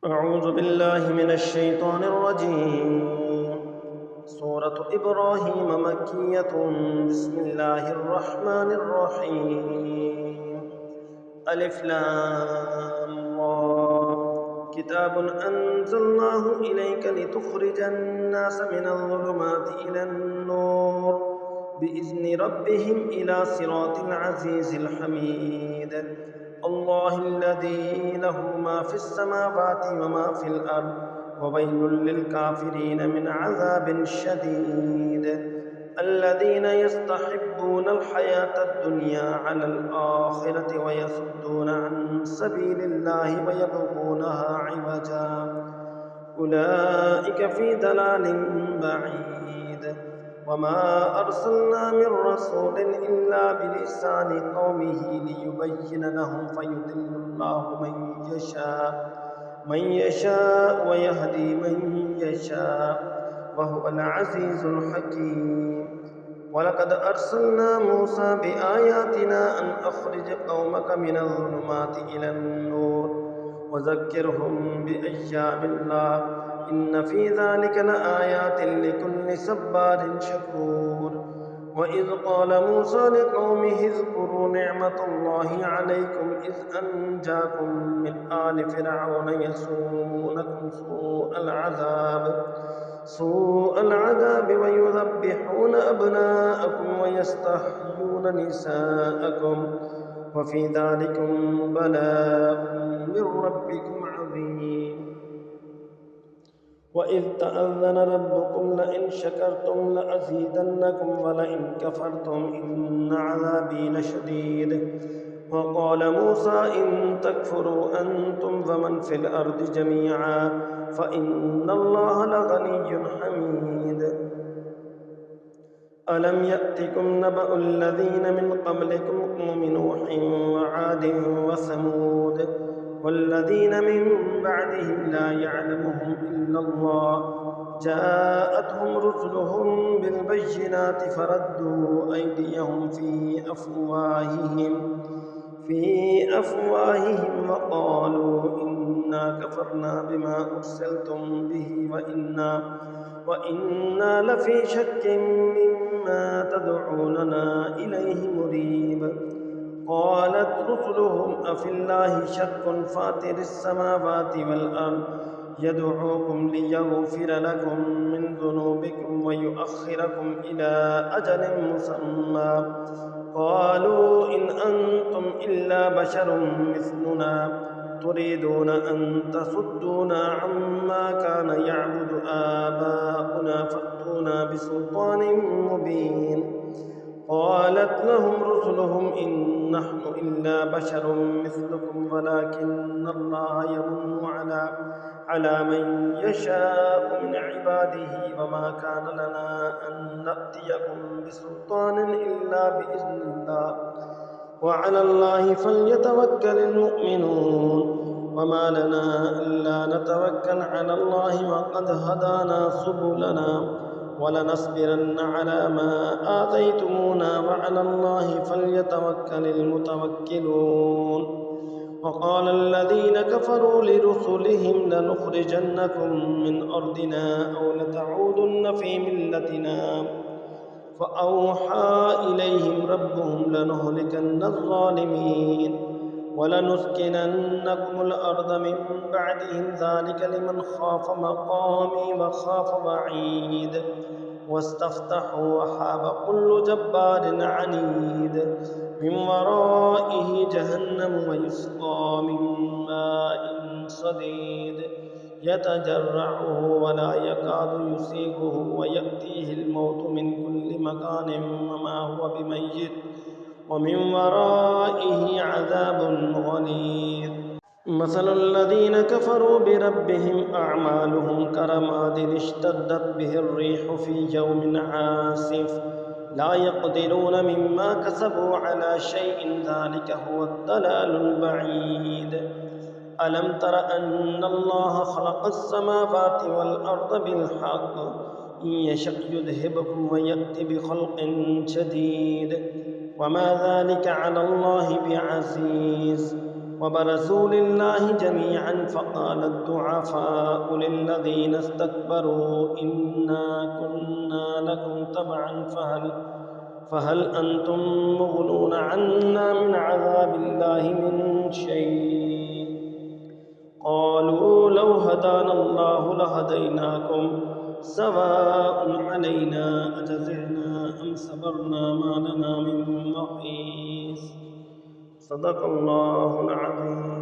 أعوذ بالله من الشيطان الرجيم. سورة إبراهيم مكية. بسم الله الرحمن الرحيم. ألف لام را. كتاب أنزلناه إليك لتخرج الناس من الظلمات إلى النور بإذن ربهم إلى صراط العزيز الحميد. الله الذي له ما في السماوات وما في الأرض وويل للكافرين من عذاب شديد. الذين يستحبون الحياة الدنيا على الآخرة ويصدون عن سبيل الله ويبغونها عوجا أولئك في ضلال بعيد. وما أرسلنا من رسول إلا بلسان قومه ليبين لهم فيضل الله من يشاء ويهدي من يشاء وهو العزيز الحكيم. ولقد أرسلنا موسى بآياتنا أن أخرج قومك من الظلمات إلى النور وذكرهم بأيام الله إن في ذلك لآيات لكل صبار شكور. وإذ قال موسى لقومه اذكروا نعمة الله عليكم إذ أنجاكم من آل فرعون يسومونكم سوء العذاب ويذبحون أبناءكم ويستحيون نساءكم وفي ذلكم بلاء من ربكم عظيم. وإذ تأذن ربكم لئن شكرتم لأزيدنكم ولئن كفرتم إن عذابي لشديد. وقال موسى إن تكفروا أنتم فمن في الأرض جميعا فإن الله لغني حميد. ألم يأتكم نبأ الذين من قبلكم قوم نوح وعاد وثمود والذين من بعدهم لا يعلمهم إلا الله جاءتهم رسلهم بالبينات فردوا أيديهم في أفواههم وقالوا إنا كفرنا بما أرسلتم به وإنا لفي شك مما تدعوننا إليه مريب. قالت رسلهم أفي الله شك فاطر السماوات والأرض يدعوكم ليغفر لكم من ذنوبكم ويؤخركم إلى أجل مسمى قالوا إن أنتم إلا بشر مثلنا تريدون أن تصدونا عما كان يعبد آباؤنا فأتونا بسلطان مبين. قالت لهم رسلهم إن نحن إلا بشر مثلكم ولكن الله يمن على من يشاء من عباده وما كان لنا أن نأتيكم بسلطان إلا بإذن الله وعلى الله فليتوكل المؤمنون. وما لنا ألا نتوكل على الله وقد هدانا سبلنا ولنصبرن على ما آتيتمونا وعلى الله فليتوكل المتوكلون. وقال الذين كفروا لرسلهم لنخرجنكم من أرضنا أو لتعودن في ملتنا فأوحى إليهم ربهم لنهلكن الظالمين ولنسكننكم الأرض من بعدهم ذلك لمن خاف مقامي وخاف وعيد. واستفتحوا وحاب كل جبار عنيد من ورائه جهنم ويسقى من ماء صديد يتجرعه ولا يكاد يسيغه ويأتيه الموت من كل مكان وما هو بميت ومن ورائه عذاب غليظ. مثل الذين كفروا بربهم أعمالهم كرماد اشتدت به الريح في يوم عاصف لا يقدرون مما كسبوا على شيء ذلك هو الضلال البعيد. ألم تر أن الله خلق السماوات والأرض بالحق إن يشأ يذهبكم ويأتي بخلق جديد وما ذلك على الله بعزيز. وبرزوا لله جميعا فقال الضعفاء للذين استكبروا إنا كنا لكم تبعا فهل أنتم مغنون عنا من عذاب الله من شيء قالوا لو هدانا الله لهديناكم سواء علينا أجزعنا أم صبرنا ما لنا من محيص صدق الله العظيم.